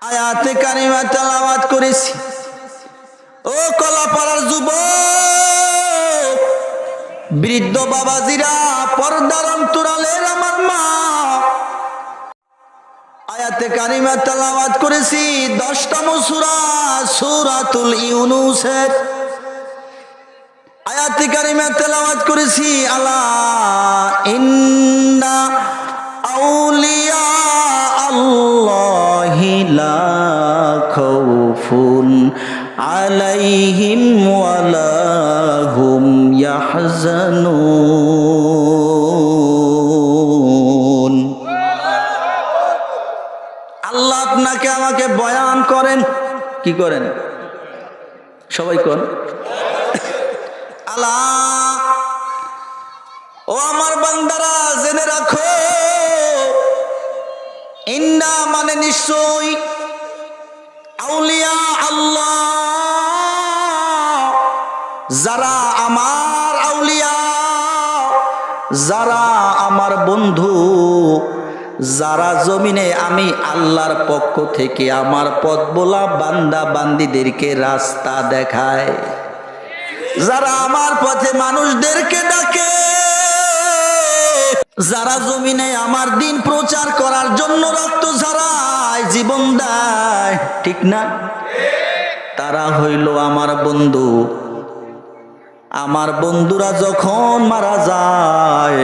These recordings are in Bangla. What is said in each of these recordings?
আয়াতে কারিমা তেলাওয়াত করেছি। ও কলাপাড়ার যুবক, বৃদ্ধ বাবাজিরা, পর্দার অন্তরালের আমার মা, আয়াতে কারিমা তেলাওয়াত করেছি 10তম সূরা সূরাতুল ইউনূসের আয়াতে কারিমা তেলাওয়াত করেছি। আলা ইন্না আউলিয়া আল্লাহি লা খাউফুন আলাইহিম ওয়ালা হুম ইয়াহজানুন। আল্লাহ আপনাকে আমাকে বয়ান করেন, কি করেন? সবাই কোন আল্লাহ। ও আমার বান্দারা, জেনে রাখো, ইন্না মানে নিশ্চয়, আউলিয়া আল্লাহ, যারা আমার আউলিয়া, যারা আমার বন্ধু, যারা জমিনে আমি আল্লাহর পক্ষ থেকে আমার পথ বলা বান্দা বান্দিদেরকে রাস্তা দেখায়, যারা আমার পথে মানুষদেরকে ডাকে, যারা জমিনে আমার দিন প্রচার করার জন্য রক্ত ঝরায়, জীবন দেয়, ঠিক না? তারা হইল আমার বন্ধু। আমার বন্ধুরা যখন মারা যায়,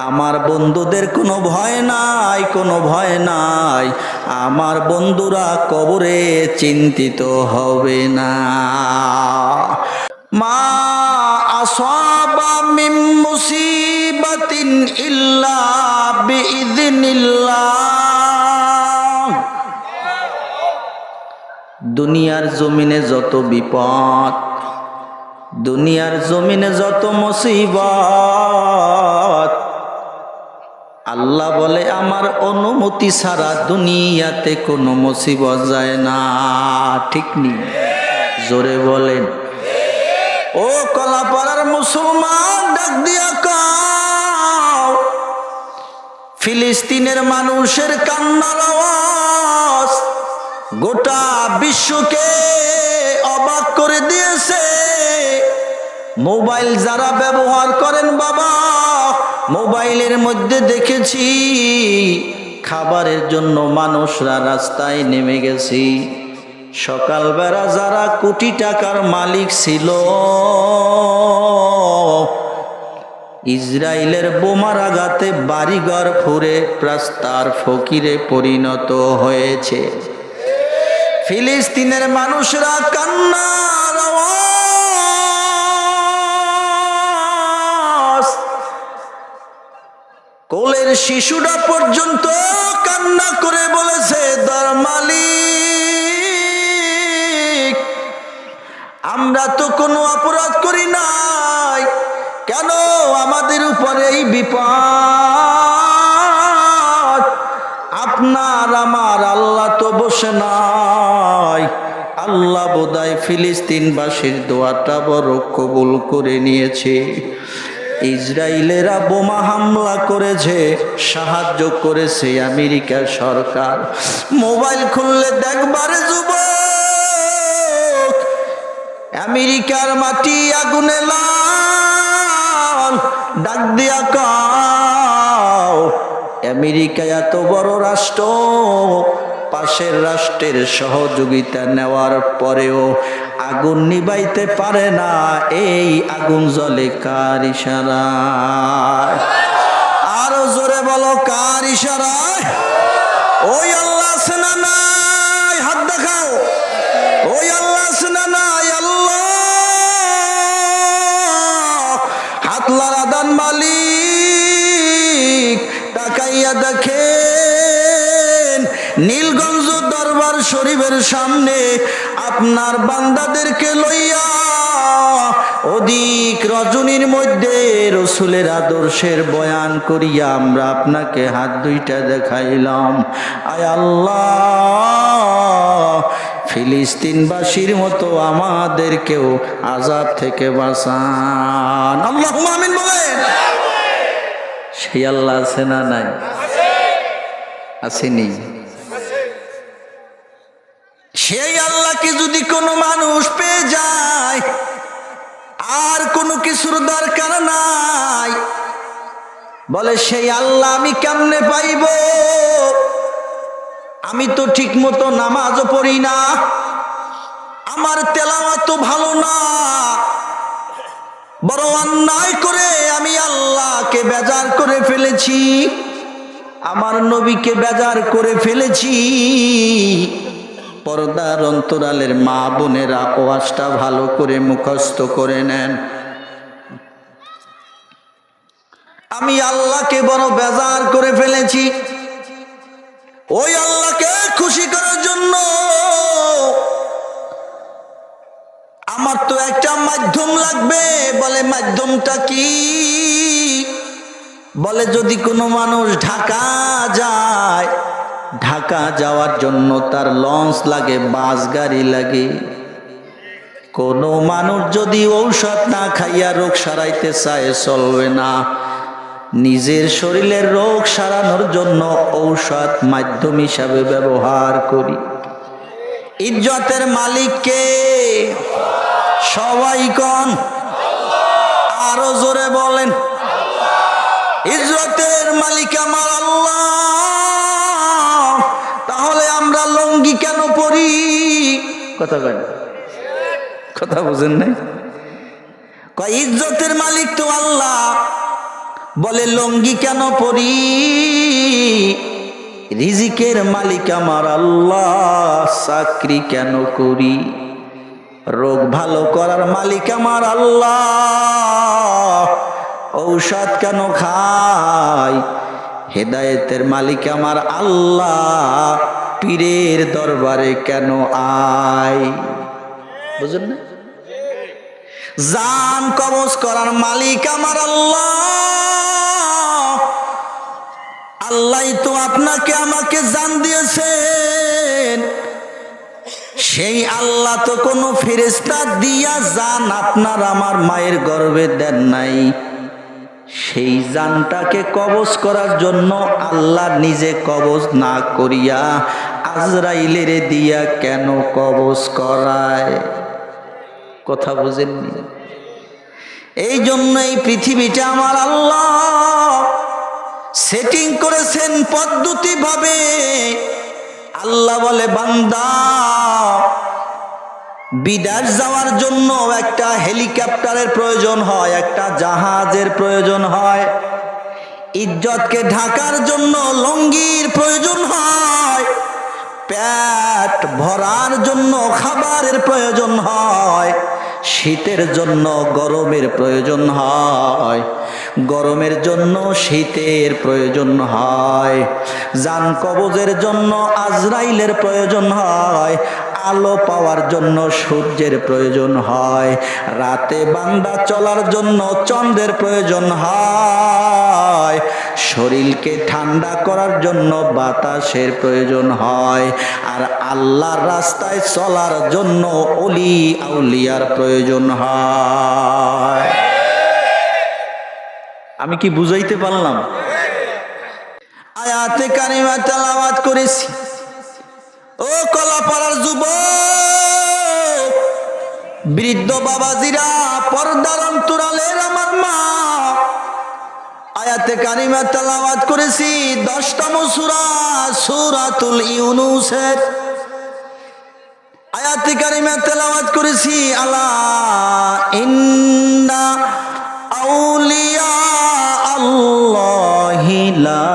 আমার বন্ধুদের কোনো ভয় নাই, কোনো ভয় নাই। আমার বন্ধুরা কবরে চিন্তিত হবে না। মা আসাবা মিন মুসিবাতিন ইল্লা বিইذনিল্লাহ। দুনিয়ার জমিনে যত বিপদ, দুনিয়ার জমিনে যত মুসিবত, আল্লাহ বলে আমার অনুমতি ছাড়া দুনিয়াতে কোনো মুসিবত যায় না, ঠিক নেই? জোরে বলেন। ও কলাপাড়ার মুসলমান, ডাক দিয়া কও, ফিলিস্তিনের মানুষের কান্নার আওয়াজ গোটা বিশ্বকে অবাক করে দিয়েছে। মোবাইল যারা ব্যবহার করেন বাবা, মোবাইলের মধ্যে দেখেছি খাবারের জন্য মানুষরা রাস্তায় নেমে গেছে। সকালবেলা যারা কোটি টাকার মালিক ছিল, ইসরায়েলের বোমার আঘাতে বাড়িঘর ফুরে রাস্তার ফকিরে পরিণত হয়েছে। ফিলিস্তিনের মানুষরা কান্নার আওয়াজ, কোলের শিশুরা পর্যন্ত কান্না করে বলেছে, দর মালিক, আমরা তো কোনো অপরাধ করি নাই, কেন আমাদের উপরে এই বিপদ? আপনার আমার আল্লাহ তো বসে নাই। আল্লাহ বোধহয় ফিলিস্তিনবাসীর দোয়াটা বড় কবুল করে নিয়েছে। ইসরায়েলেরা বোমা হামলা করেছে, সাহায্য করেছে আমেরিকা সরকার। মোবাইল খুললে দেখবারে যুবক, আমেরিকার মাটি আগুনে লাল। ডাক দিয়া কও, আমেরিকা এত বড় রাষ্ট্র, পাশের রাষ্ট্রের সহযোগিতা নেওয়ার পরেও আগুন নিবাইতে পারে না। এই আগুন জ্বলে কার ইশারায়? আরো জোরে বলো, কার ইশারায়? ওই আল্লাহ আছে না নাই? হাত দেখাও। ওই আল্লাহ আছে না নাই? আল্লাহ হাত লড়া দান মালিক। তাকাইয়া দেখেন নীলগঞ্জ দরবার শরীফের সামনে আপনার বান্দাদেরকে লইয়া অধিক রজনীর মধ্যে রসুলের আদর্শের বয়ান করিয়া আমরা আপনাকে হাত দুইটা দেখাইলাম। আয় আল্লাহ, ফিলিস্তিনবাসীর মতো আমাদেরকেও আযাব থেকে বাঁচান। আল্লাহুম্মা আমিন বলেন। সেই আল্লাহ আছে না নাই? আসেনি? সেই আল্লাহকে যদি কোনো মানুষ পেয়ে যায়, আর কোনো কিছুর দরকার নাই, বলে সেই আল্লাহ আমি কেমনে পাইব? আমি তো ঠিক মতো নামাজও পড়ি না, আমার তেলাওয়াত ভালো না, বড় অন্যায় করে আমি আল্লাহকে বেজার করে ফেলেছি, আমার নবীকে বেজার করে ফেলেছি। পর্দার অন্তরালের মা বোনেরা ওয়াজটা ভালো করে মুখস্থ করে নেন। আমি আল্লাহকে বড় বেজার করে ফেলেছি। ওই আল্লাহকে খুশি করার জন্য আমার তো একটা মাধ্যম লাগবে। বলে মাধ্যমটা কি? বলে যদি কোনো মানুষ ঢাকা যায়, ঢাকা যাওয়ার জন্য তার লঞ্চ লাগে, বাস গাড়ি লাগে। কোনো মানুষ যদি ঔষধ না খাইয়া রোগ সারাইতে চায়, চলবে না। নিজের শরীরের রোগ সারানোর জন্য ঔষধ মাধ্যম হিসাবে ব্যবহার করি। ইজ্জতের মালিক কে? সবাই কোন? আরো জোরে বলেন। ইজ্জতের মালিক আমার আল্লাহ। তাহলে আমরা লুঙ্গি কেন পরি? কথা কয়, কথা বুঝেন নাই? কয় ইজ্জতের মালিক তো আল্লাহ, বলে লুঙ্গি কেন পরি? রিজিকের মালিক আমার আল্লাহ, চাকরি কেন করি? রোগ ভালো করার মালিক আমার আল্লাহ, ঔষধ কেন খাই? হেদায়েতের মালিক আমার আল্লাহ, পীরের দরবারে কেন আই? বুঝলেন না? জান কবজ করার মালিক আমার আল্লাহ। আল্লাহ তো আপনাকে আমাকে জান দিয়েছেন। সেই আল্লাহ তো কোনো ফেরেশতা দিয়া জান আপনার আমার মায়ের গর্ভে দেন নাই। সেই জানটাকে কবজ করার জন্য আল্লাহ নিজে কবজ না করিয়া আজরাইলের দিয়া কেন কবজ করায়? কথা বুঝেননি? এই জন্য এই পৃথিবীটা আমার আল্লাহ সেটিং করেছেন পদ্ধতি ভাবে। আল্লাহ বলে বান্দা, বিদেশ যাওয়ার জন্য একটা হেলিকপ্টারের প্রয়োজন হয়, একটা জাহাজের প্রয়োজন হয়। ইজ্জতকে ঢাকার জন্য লুঙ্গির প্রয়োজন হয়। পেট ভরার জন্য খাবারের প্রয়োজন হয়। শীতের জন্য গরমের প্রয়োজন হয়, গরমের জন্য শীতের প্রয়োজন হয়। জান কবজের জন্য আজরাইলের প্রয়োজন হয়। আলো পাওয়ার জন্য সূর্যের প্রয়োজন হয়। রাতে বান্দা চলার জন্য চন্দ্রের প্রয়োজন হয়। শরীরকে ঠান্ডা করার জন্য বাতাসের প্রয়োজন হয়। আর আল্লাহর রাস্তায় চলার জন্য ওলি আউলিয়ার প্রয়োজন হয়। আমি কি বুঝাইতে পারলাম? আয়াতে কারিমা তেলাওয়াত করেছি। ও কলাপাড়ার যুবক, বৃদ্ধ বাবাজিরা, পর্দার অন্তরালের আমার মা, আয়াতে কারিমা তেলাওয়াত করেছি 10তম সূরা সূরাতুল ইউনূসের। আয়াতে কারিমা তেলাওয়াত করেছি আলা ইন্না আউলিয়া আল্লাহি লা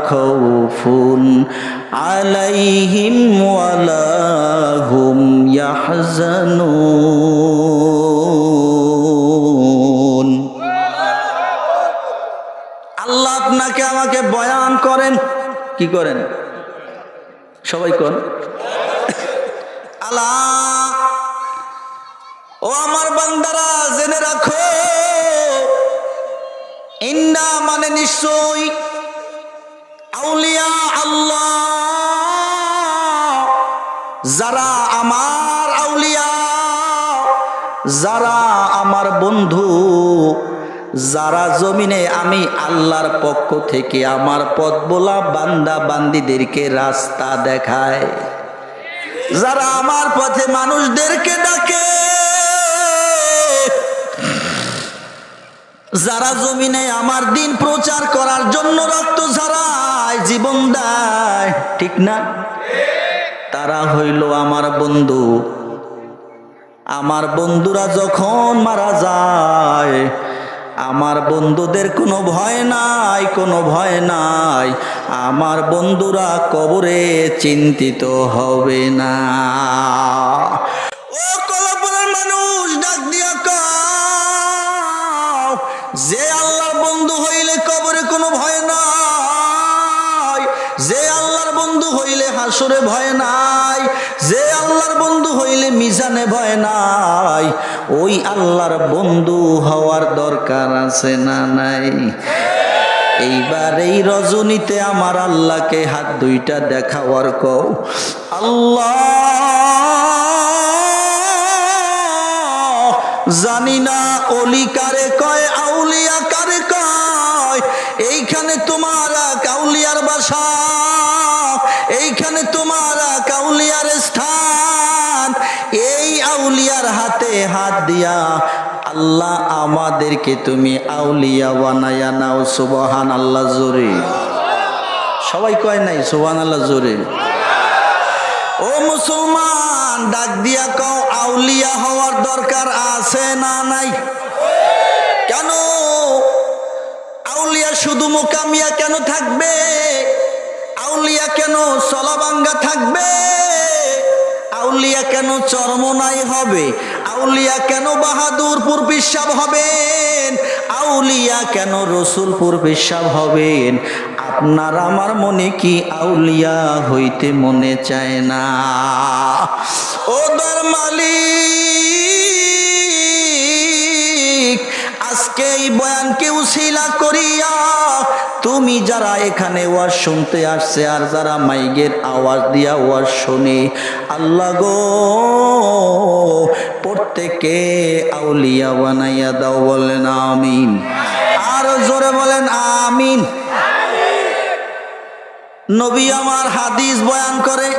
খাউফুন আলাইহিম ওয়ালা হুম ইয়াহজানুন। আল্লাহ আপনাকে আমাকে বয়ান করেন। কি করেন? সবাই কোন? আল্লাহ, ও আমার বান্দারা জেনে রাখো, ইন্না মানে নিশ্চয়, আউলিয়া আল্লাহ, যারা আমার আউলিয়া, যারা আমার বন্ধু, যারা জমিনে আমি আল্লাহর পক্ষ থেকে আমার পথ বলা বান্দা বান্দিদেরকে রাস্তা দেখায়। যারা আমার পথে মানুষদেরকে ডাকে, যারা জমিনে আমার দিন প্রচার করার জন্য রক্ত ঝরায়, জীবন দেয়, ঠিক না? তারা হইল আমার বন্ধু। আমার বন্ধুরা যখন মারা যায়, আমার বন্ধুদের কোনো ভয় নাই, কোনো ভয় নাই। আমার বন্ধুরা কবরে চিন্তিত হবে না। ও কলপনার মানুষ, ডাক দিয়া কও, যে আল্লাহর বন্ধু হইলে কবরে কোনো ভয় নাই, যে আল্লাহর বন্ধু হইলে হাসরে ভয় নাই, যে আল্লাহর বন্ধু হইলে মিজানে ভয় নাই, ওই আল্লাহর বন্ধু হওয়ার দরকার আছে না নাই? এইবার এই রজনীতে আমার আল্লাহকে হাত দুইটা দেখাওয়ার কও, আল্লাহ, জানি না অলি কারে কয়, আউলিয়া কারে কয়। এইখানে তোমার আউলিয়ার বাসা, এইখানে তোমার আউলিয়ার স্থান। এই আউলিয়ার হাতে হাত দিয়া আল্লাহ আমাদেরকে তুমি আউলিয়া বানায়া নাও। সুবহানাল্লাহ জোরে। সবাই কয় নাই সুবহানাল্লাহ জোরে? ও মুসলমান, ডাক দিয়া কও, আউলিয়া হওয়ার দরকার আছে না নাই? কেন আউলিয়া শুধু মোকামিয়া কেন থাকবে? আউলিয়া কেন সলাবাঙ্গা থাকবে? আউলিয়া কেন চরমনাই হবে? আউলিয়া কেন বাহাদুরপুর পেশাব হবেন? আউলিয়া কেন রসুলপুর পেশাব হবেন? আপনার আমার মনে কি আউলিয়া হইতে মনে চায় না? ও দর মালিক, আজকে এই বয়ানকে উসিলা করিয়া তুমি যারা এখানে ওয়াজ শুনতে আসছে আর যারা মাইকের আওয়াজ দিয়া ওয়াজ শুনে, আল্লাহ গো, প্রত্যেককে আউলিয়া বানাইয়া দাও। বলেন আমিন। আর জোরে বলেন আমিন। নবী আমার হাদিস বয়ান করে।